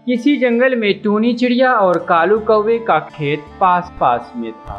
किसी जंगल में टूनी चिड़िया और कालू कौवे का खेत पास पास में था।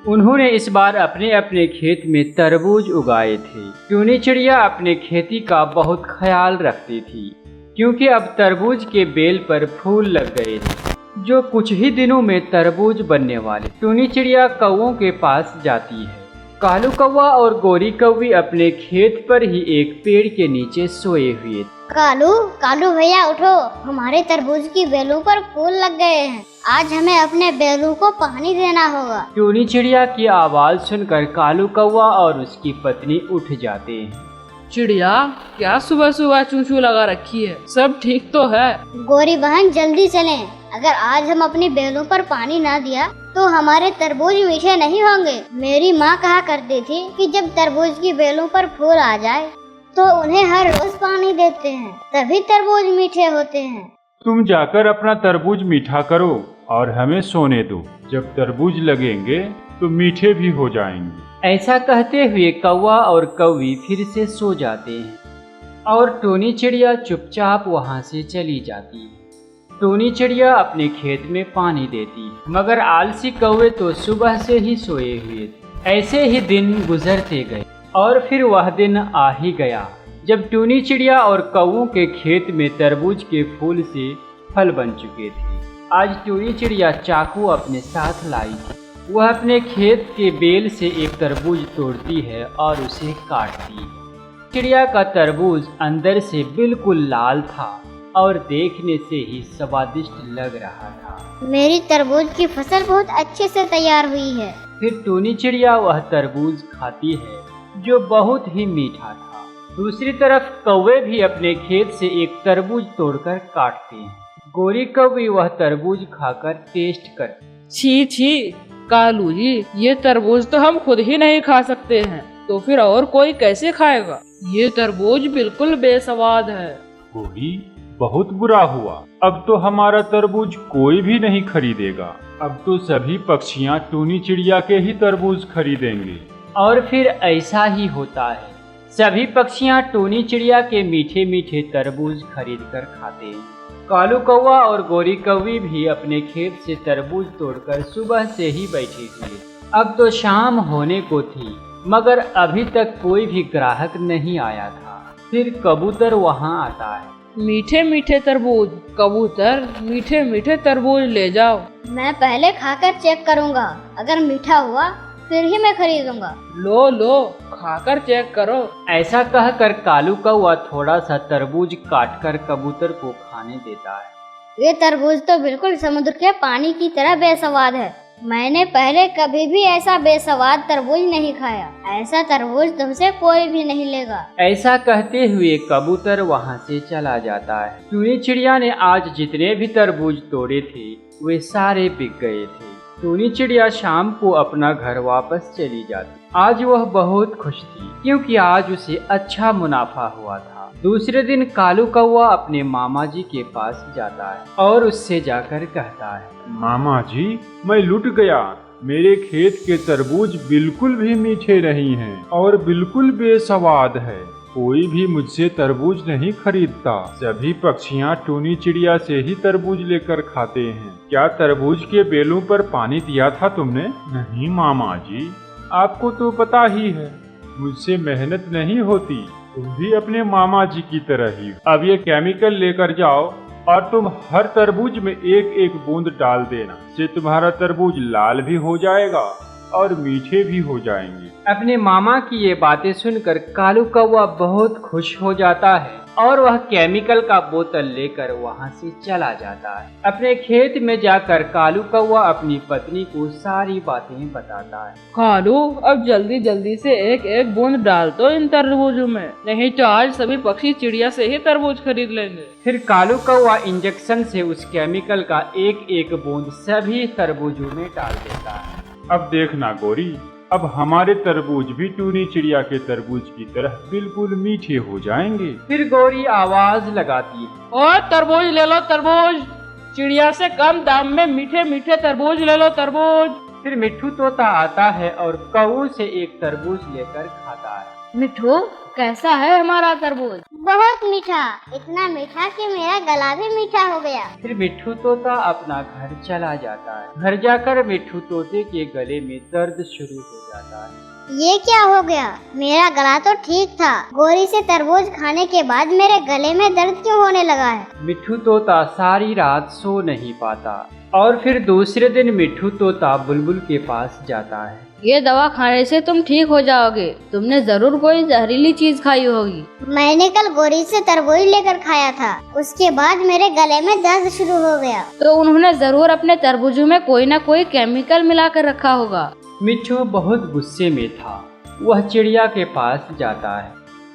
उन्होंने इस बार अपने अपने खेत में तरबूज उगाए थे। टूनी चिड़िया अपने खेती का बहुत ख्याल रखती थी, क्योंकि अब तरबूज के बेल पर फूल लग गए थे, जो कुछ ही दिनों में तरबूज बनने वाले। टूनी चिड़िया कौवों के पास जाती है। कालू कौवा और गोरी कौवी अपने खेत पर ही एक पेड़ के नीचे सोए हुए थे। कालू कालू भैया उठो, हमारे तरबूज की बेलों पर फूल लग गए हैं। आज हमें अपने बेलों को पानी देना होगा। टूनी चिड़िया की आवाज सुनकर कालू कौवा और उसकी पत्नी उठ जाते हैं। चिड़िया, क्या सुबह सुबह चू चू लगा रखी है? सब ठीक तो है? गोरी बहन जल्दी चलें। अगर आज हम अपनी बेलों पर पानी ना दिया तो हमारे तरबूज मीठे नहीं होंगे। मेरी माँ कहा करती थी कि जब तरबूज की बेलों पर फूल आ जाए तो उन्हें हर रोज पानी देते हैं, तभी तरबूज मीठे होते हैं। तुम जाकर अपना तरबूज मीठा करो और हमें सोने दो। जब तरबूज लगेंगे तो मीठे भी हो जाएंगे। ऐसा कहते हुए कौवा और कौवी फिर से सो जाते हैं और टूनी चिड़िया चुपचाप वहाँ से चली जाती है। टूनी चिड़िया अपने खेत में पानी देती है, मगर आलसी कौवे तो सुबह से ही सोए हुए थे। ऐसे ही दिन गुजरते गए और फिर वह दिन आ ही गया जब टूनी चिड़िया और कौवों के खेत में तरबूज के फूल से फल बन चुके थे। आज टूनी चिड़िया चाकू अपने साथ लाई थी। वह अपने खेत के बेल से एक तरबूज तोड़ती है और उसे काटती है। चिड़िया का तरबूज अंदर से बिल्कुल लाल था और देखने से ही स्वादिष्ट लग रहा था। मेरी तरबूज की फसल बहुत अच्छे से तैयार हुई है। फिर टूनी चिड़िया वह तरबूज खाती है, जो बहुत ही मीठा था। दूसरी तरफ कौवे भी अपने खेत से एक तरबूज तोड़कर काटते हैं। गोरी कौवी वह तरबूज खाकर टेस्ट करती। छी छी कालू जी, ये तरबूज तो हम खुद ही नहीं खा सकते हैं, तो फिर और कोई कैसे खाएगा? ये तरबूज बिल्कुल बेस्वाद है। गोरी, बहुत बुरा हुआ। अब तो हमारा तरबूज कोई भी नहीं खरीदेगा। अब तो सभी पक्षियाँ टूनी चिड़िया के ही तरबूज खरीदेंगे। और फिर ऐसा ही होता है। सभी पक्षियाँ टूनी चिड़िया के मीठे मीठे तरबूज खरीद कर खाते हैं। कालू कौवा और गोरी कौवी भी अपने खेत से तरबूज तोड़कर सुबह से ही बैठे हुए। अब तो शाम होने को थी, मगर अभी तक कोई भी ग्राहक नहीं आया था। फिर कबूतर वहाँ आता है। मीठे मीठे तरबूज, कबूतर मीठे मीठे तरबूज ले जाओ। मैं पहले खाकर चेक करूँगा, अगर मीठा हुआ फिर ही मैं खरीदूंगा। लो लो, खाकर चेक करो। ऐसा कहकर कालू कौवा थोड़ा सा तरबूज काटकर कबूतर को खाने देता है। ये तरबूज तो बिल्कुल समुद्र के पानी की तरह बेस्वाद है। मैंने पहले कभी भी ऐसा बेस्वाद तरबूज नहीं खाया। ऐसा तरबूज तुमसे कोई भी नहीं लेगा। ऐसा कहते हुए कबूतर वहाँ से चला जाता है। टूनी चिड़िया ने आज जितने भी तरबूज तोड़े थे वे सारे बिक गए थे। टूनी चिड़िया शाम को अपना घर वापस चली जाती। आज वह बहुत खुश थी, क्योंकि आज उसे अच्छा मुनाफा हुआ था। दूसरे दिन कालू कौवा अपने मामा जी के पास जाता है और उससे जाकर कहता है, मामा जी, मैं लुट गया। मेरे खेत के तरबूज बिल्कुल भी मीठे नहीं हैं और बिल्कुल बेस्वाद है। कोई भी मुझसे तरबूज नहीं खरीदता। सभी पक्षियाँ टूनी चिड़िया से ही तरबूज लेकर खाते हैं। क्या तरबूज के बेलों पर पानी दिया था तुमने? नहीं मामा जी, आपको तो पता ही है मुझसे मेहनत नहीं होती। तुम भी अपने मामा जी की तरह ही। अब ये केमिकल लेकर जाओ और तुम हर तरबूज में एक एक बूंद डाल देना। इससे तुम्हारा तरबूज लाल भी हो जाएगा और मीठे भी हो जाएंगे। अपने मामा की ये बातें सुनकर कालू कौवा बहुत खुश हो जाता है और वह केमिकल का बोतल लेकर वहाँ से चला जाता है। अपने खेत में जाकर कालू कौवा अपनी पत्नी को सारी बातें बताता है। कालू, अब जल्दी जल्दी से एक एक बूंद डाल दो इन तरबूजों में, नहीं तो आज सभी पक्षी चिड़िया से ही तरबूज खरीद लेंगे। फिर कालू कौवा इंजेक्शन से उस केमिकल का एक एक बूंद सभी तरबूजों में डाल देता है। अब देखना गोरी, अब हमारे तरबूज भी टूनी चिड़िया के तरबूज की तरह बिल्कुल मीठे हो जाएंगे। फिर गोरी आवाज लगाती है, और तरबूज ले लो तरबूज, चिड़िया से कम दाम में मीठे मीठे तरबूज ले लो तरबूज। फिर मिट्ठू तोता आता है और कौओं से एक तरबूज लेकर खाता है। मिट्ठू, कैसा है हमारा तरबूज? बहुत मीठा, इतना मीठा कि मेरा गला भी मीठा हो गया। फिर मिट्ठू तोता अपना घर चला जाता है। घर जाकर मिट्ठू तोते के गले में दर्द शुरू हो जाता है। ये क्या हो गया? मेरा गला तो ठीक था। गोरी से तरबूज खाने के बाद मेरे गले में दर्द क्यों होने लगा है? मिट्ठू तोता सारी रात सो नहीं पाता और फिर दूसरे दिन मिट्ठू तोता बुलबुल के पास जाता है। ये दवा खाने से तुम ठीक हो जाओगे। तुमने जरूर कोई जहरीली चीज खाई होगी। मैंने कल गोरी से तरबूज लेकर खाया था, उसके बाद मेरे गले में दर्द शुरू हो गया। तो उन्होंने जरूर अपने तरबूजों में कोई न कोई केमिकल मिलाकर रखा होगा। मिट्ठू बहुत गुस्से में था। वह चिड़िया के पास जाता है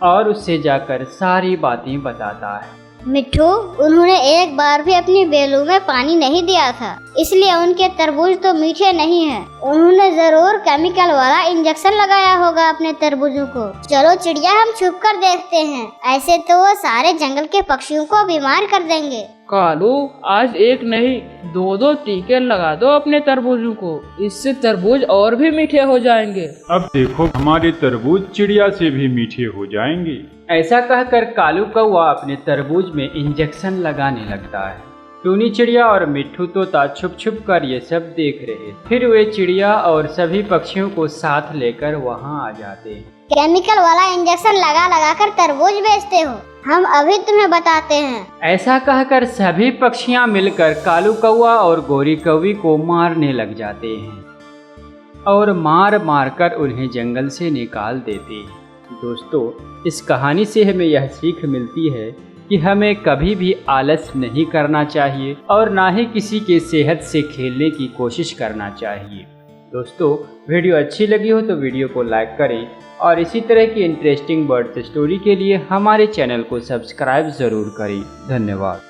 और उससे जाकर सारी बातें बताता है। मिट्ठू, उन्होंने एक बार भी अपनी बेलों में पानी नहीं दिया था, इसलिए उनके तरबूज तो मीठे नहीं हैं। उन्होंने जरूर केमिकल वाला इंजेक्शन लगाया होगा अपने तरबूजों को। चलो चिड़िया, हम छुप कर देखते हैं, ऐसे तो वो सारे जंगल के पक्षियों को बीमार कर देंगे। कालू, आज एक नहीं 2-2 टीके लगा दो अपने तरबूजों को, इससे तरबूज और भी मीठे हो जाएंगे। अब देखो हमारे तरबूज चिड़िया से भी मीठे हो जाएंगे। ऐसा कहकर कालू कौवा अपने तरबूज में इंजेक्शन लगाने लगता है। टूनी चिड़िया और मिट्ठू तोता छुप छुप कर ये सब देख रहे। फिर वे चिड़िया और सभी पक्षियों को साथ लेकर वहाँ आ जाते हैं। केमिकल वाला इंजेक्शन लगा लगा कर तरबूज बेचते हो, हम अभी तुम्हें बताते हैं। ऐसा कहकर सभी पक्षियाँ मिलकर कालू कौवा और गोरी कौवी को मारने लग जाते हैं और मार मार कर उन्हें जंगल से निकाल देते हैं। दोस्तों, इस कहानी से हमें यह सीख मिलती है कि हमें कभी भी आलस नहीं करना चाहिए और ना ही किसी के सेहत से खेलने की कोशिश करना चाहिए। दोस्तों, वीडियो अच्छी लगी हो तो वीडियो को लाइक करें और इसी तरह की इंटरेस्टिंग बर्ड स्टोरी के लिए हमारे चैनल को सब्सक्राइब ज़रूर करें। धन्यवाद।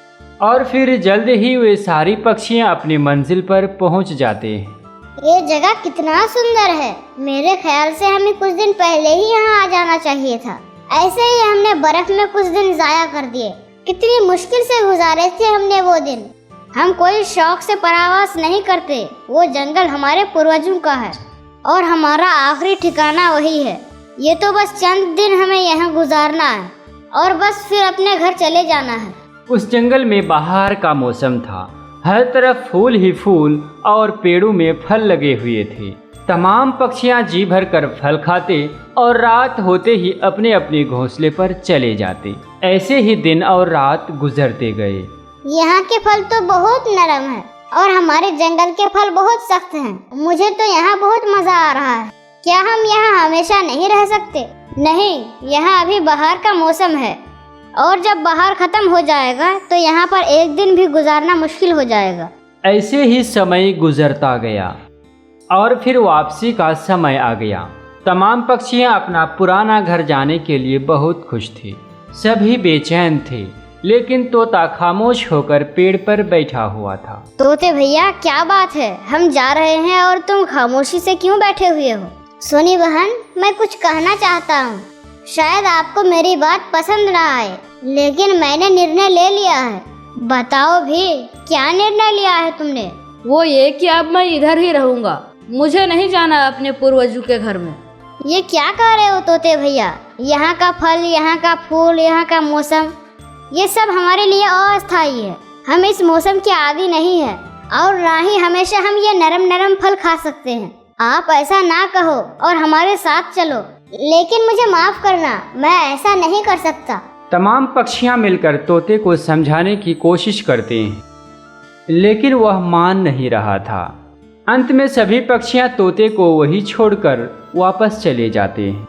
और फिर जल्द ही वे सारी पक्षियाँ अपनी मंजिल पर पहुँच जाते हैं। ये जगह कितना सुंदर है। मेरे ख्याल से हमें कुछ दिन पहले ही यहाँ आ जाना चाहिए था। ऐसे ही हमने बर्फ में कुछ दिन जाया कर दिए। कितनी मुश्किल से गुजारे थे हमने वो दिन। हम कोई शौक से परावास नहीं करते। वो जंगल हमारे पूर्वजों का है और हमारा आखिरी ठिकाना वही है। ये तो बस चंद दिन हमें यहाँ गुजारना है और बस फिर अपने घर चले जाना है। उस जंगल में बाहर का मौसम था। हर तरफ फूल ही फूल और पेड़ों में फल लगे हुए थे। तमाम पक्षियां जी भर कर फल खाते और रात होते ही अपने अपने घोंसले पर चले जाते। ऐसे ही दिन और रात गुजरते गए। यहाँ के फल तो बहुत नरम है और हमारे जंगल के फल बहुत सख्त हैं। मुझे तो यहाँ बहुत मजा आ रहा है। क्या हम यहाँ हमेशा नहीं रह सकते? नहीं, यहाँ अभी बाहर का मौसम है और जब बाहर खत्म हो जाएगा तो यहाँ पर एक दिन भी गुजारना मुश्किल हो जाएगा। ऐसे ही समय गुजरता गया और फिर वापसी का समय आ गया। तमाम पक्षियाँ अपना पुराना घर जाने के लिए बहुत खुश थे। सभी बेचैन थे, लेकिन तोता खामोश होकर पेड़ पर बैठा हुआ था। तोते भैया, क्या बात है? हम जा रहे हैं और तुम खामोशी से क्यों बैठे हुए हो? सोनी बहन, मैं कुछ कहना चाहता हूँ। शायद आपको मेरी बात पसंद ना आए, लेकिन मैंने निर्णय ले लिया है। बताओ भी, क्या निर्णय लिया है तुमने? वो ये कि अब मैं इधर ही रहूंगा। मुझे नहीं जाना अपने पूर्वजों के घर में। ये क्या कह रहे हो तोते भैया? यहाँ का फल, यहाँ का फूल, यहाँ का मौसम, ये सब हमारे लिए अस्थायी है। हम इस मौसम के आदी नहीं है और ना ही हमेशा हम ये नरम नरम फल खा सकते हैं। आप ऐसा ना कहो और हमारे साथ चलो, लेकिन मुझे माफ करना, मैं ऐसा नहीं कर सकता। तमाम पक्षियाँ मिलकर तोते को समझाने की कोशिश करते हैं, लेकिन वह मान नहीं रहा था। अंत में सभी पक्षियाँ तोते को वही छोड़कर वापस चले जाते हैं।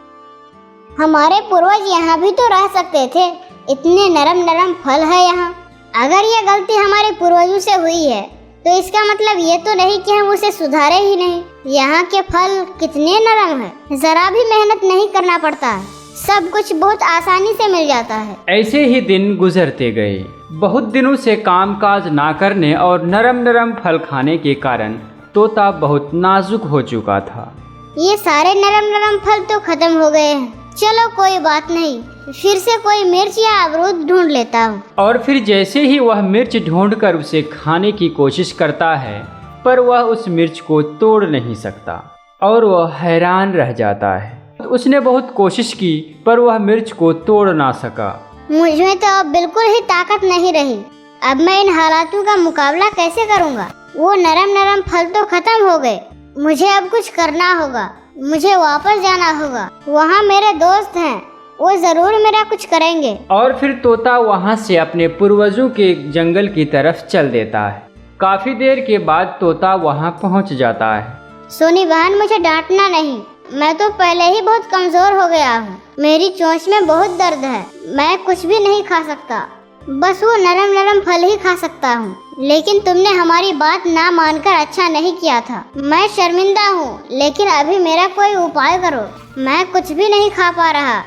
हमारे पूर्वज यहाँ भी तो रह सकते थे। इतने नरम नरम फल है यहाँ। अगर ये गलती हमारे पूर्वजों से हुई है तो इसका मतलब ये तो नहीं कि हम उसे सुधारे ही नहीं। यहाँ के फल कितने नरम है, जरा भी मेहनत नहीं करना पड़ता है, सब कुछ बहुत आसानी से मिल जाता है। ऐसे ही दिन गुजरते गए। बहुत दिनों से कामकाज ना करने और नरम नरम फल खाने के कारण तोता बहुत नाजुक हो चुका था। ये सारे नरम नरम फल तो खत्म हो गए हैं। चलो कोई बात नहीं, फिर से कोई मिर्च या अमरूद ढूंढ लेता हूँ। और फिर जैसे ही वह मिर्च ढूंढकर उसे खाने की कोशिश करता है, पर वह उस मिर्च को तोड़ नहीं सकता और वह हैरान रह जाता है उसने बहुत कोशिश की पर वह मिर्च को तोड़ ना सका। मुझमें तो अब बिल्कुल ही ताकत नहीं रही। अब मैं इन हालातों का मुकाबला कैसे करूँगा? वो नरम नरम फल तो खत्म हो गए। मुझे अब कुछ करना होगा। मुझे वापस जाना होगा। वहाँ मेरे दोस्त हैं, वो जरूर मेरा कुछ करेंगे। और फिर तोता वहाँ से अपने पूर्वजों के जंगल की तरफ चल देता है। काफी देर के बाद तोता वहाँ पहुँच जाता है। सोनी बहन, मुझे डांटना नहीं। मैं तो पहले ही बहुत कमजोर हो गया हूँ। मेरी चोंच में बहुत दर्द है। मैं कुछ भी नहीं खा सकता, बस वो नरम नरम फल ही खा सकता हूँ। लेकिन तुमने हमारी बात ना मानकर अच्छा नहीं किया था। मैं शर्मिंदा हूँ, लेकिन अभी मेरा कोई उपाय करो। मैं कुछ भी नहीं खा पा रहा।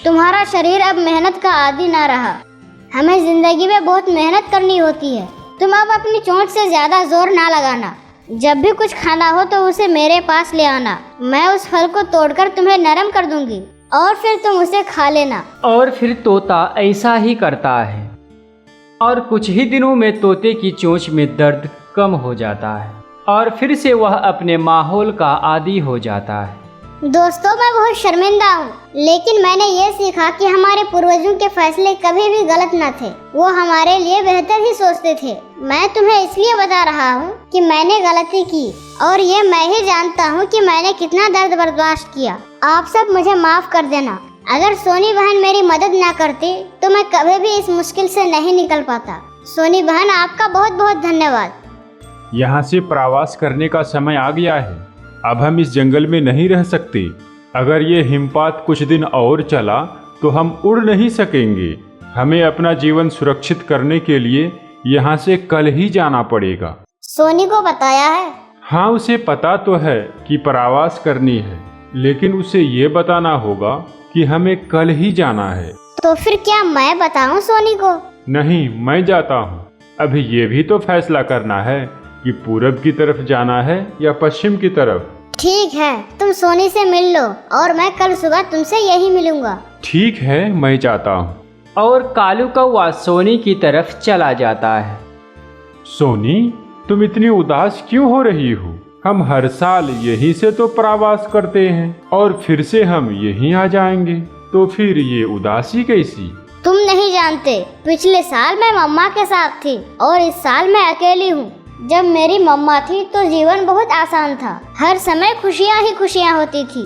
तुम्हारा शरीर अब मेहनत का आदी ना रहा। हमें जिंदगी में बहुत मेहनत करनी होती है। तुम अब अपनी चोंच से ज्यादा जोर ना लगाना। जब भी कुछ खाना हो तो उसे मेरे पास ले आना। मैं उस फल को तोड़कर तुम्हें नरम कर दूंगी और फिर तुम उसे खा लेना। और फिर तोता ऐसा ही करता है और कुछ ही दिनों में तोते की चोंच में दर्द कम हो जाता है और फिर से वह अपने माहौल का आदी हो जाता है। दोस्तों, मैं बहुत शर्मिंदा हूँ, लेकिन मैंने ये सीखा कि हमारे पूर्वजों के फैसले कभी भी गलत न थे। वो हमारे लिए बेहतर ही सोचते थे। मैं तुम्हें इसलिए बता रहा हूँ कि मैंने गलती की और ये मैं ही जानता हूँ कि मैंने कितना दर्द बर्दाश्त किया। आप सब मुझे माफ कर देना। अगर सोनी बहन मेरी मदद न करती तो मैं कभी भी इस मुश्किल से नहीं निकल पाता। सोनी बहन, आपका बहुत बहुत धन्यवाद। यहाँ से प्रवास करने का समय आ गया है। अब हम इस जंगल में नहीं रह सकते। अगर ये हिमपात कुछ दिन और चला तो हम उड़ नहीं सकेंगे। हमें अपना जीवन सुरक्षित करने के लिए यहाँ से कल ही जाना पड़ेगा। सोनी को बताया है? हाँ, उसे पता तो है कि प्रवास करनी है, लेकिन उसे ये बताना होगा कि हमें कल ही जाना है। तो फिर क्या मैं बताऊं सोनी को? नहीं, मैं जाता हूँ। अभी ये भी तो फैसला करना है कि पूरब की तरफ जाना है या पश्चिम की तरफ। ठीक है, तुम सोनी से मिल लो और मैं कल सुबह तुमसे यही मिलूंगा। ठीक है, मैं जाता हूँ। और कालू कौवा सोनी की तरफ चला जाता है। सोनी, तुम इतनी उदास क्यों हो रही हो? हम हर साल यहीं से तो प्रवास करते हैं और फिर से हम यहीं आ जाएंगे, तो फिर ये उदासी कैसी? तुम नहीं जानते, पिछले साल मैं मम्मा के साथ थी और इस साल मैं अकेली हूँ। जब मेरी मम्मा थी तो जीवन बहुत आसान था। हर समय खुशियाँ ही खुशियाँ होती थी।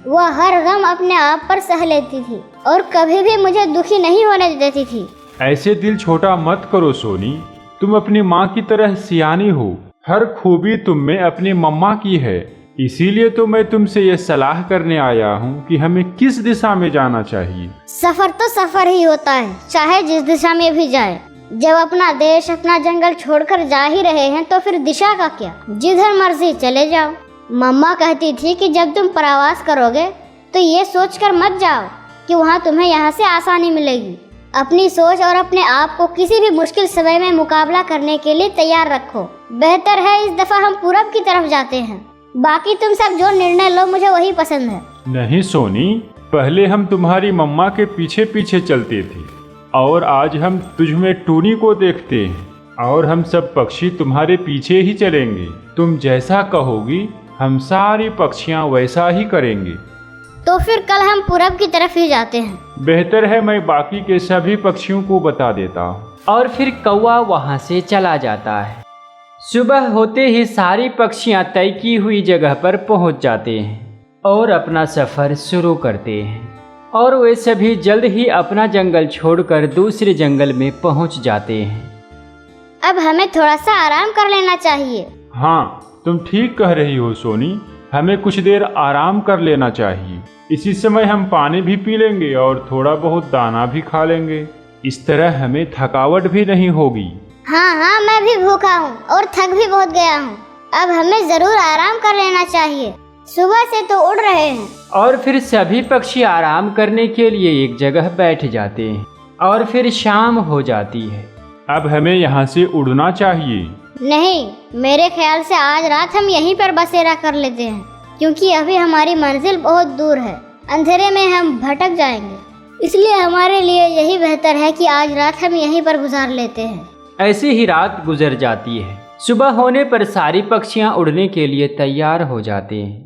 वह हर गम अपने आप पर सह लेती थी और कभी भी मुझे दुखी नहीं होने देती थी। ऐसे दिल छोटा मत करो सोनी। तुम अपनी माँ की तरह सियानी हो। हर खूबी तुम में अपनी मम्मा की है। इसीलिए तो मैं तुमसे ये सलाह करने आया हूँ कि हमें किस दिशा में जाना चाहिए। सफर तो सफर ही होता है, चाहे जिस दिशा में भी जाए। जब अपना देश अपना जंगल छोड़कर जा ही रहे हैं तो फिर दिशा का क्या, जिधर मर्जी चले जाओ। मम्मा कहती थी कि जब तुम प्रवास करोगे तो ये सोचकर मत जाओ कि वहाँ तुम्हें यहाँ से आसानी मिलेगी। अपनी सोच और अपने आप को किसी भी मुश्किल समय में मुकाबला करने के लिए तैयार रखो। बेहतर है इस दफा हम पूरब की तरफ जाते हैं। बाकी तुम सब जो निर्णय लो मुझे वही पसंद है। नहीं सोनी, पहले हम तुम्हारी मम्मा के पीछे पीछे चलते थे और आज हम तुझमें टूनी को देखते हैं और हम सब पक्षी तुम्हारे पीछे ही चलेंगे। तुम जैसा कहोगी हम सारी पक्षियाँ वैसा ही करेंगे। तो फिर कल हम पूरब की तरफ ही जाते हैं। बेहतर है मैं बाकी के सभी पक्षियों को बता देता हूँ। और फिर कौवा वहाँ से चला जाता है। सुबह होते ही सारी पक्षियाँ तय की हुई जगह पर पहुँच जाते हैं और अपना सफ़र शुरू करते हैं और वे सभी जल्द ही अपना जंगल छोड़कर दूसरे जंगल में पहुँच जाते हैं। अब हमें थोड़ा सा आराम कर लेना चाहिए। हाँ, तुम ठीक कह रही हो सोनी। हमें कुछ देर आराम कर लेना चाहिए। इसी समय हम पानी भी पी लेंगे और थोड़ा बहुत दाना भी खा लेंगे। इस तरह हमें थकावट भी नहीं होगी। हाँ, मैं भी भूखा हूँ और थक भी बहुत गया हूँ। अब हमें जरूर आराम कर लेना चाहिए। सुबह से तो उड़ रहे हैं। और फिर सभी पक्षी आराम करने के लिए एक जगह बैठ जाते हैं और फिर शाम हो जाती है। अब हमें यहाँ से उड़ना चाहिए। नहीं, मेरे ख्याल से आज रात हम यहीं पर बसेरा कर लेते हैं, क्योंकि अभी हमारी मंजिल बहुत दूर है। अंधेरे में हम भटक जाएंगे, इसलिए हमारे लिए यही बेहतर है कि आज रात हम यहीं पर गुजार लेते हैं। ऐसे ही रात गुजर जाती है। सुबह होने पर सारी पक्षियाँ उड़ने के लिए तैयार हो जाते हैं।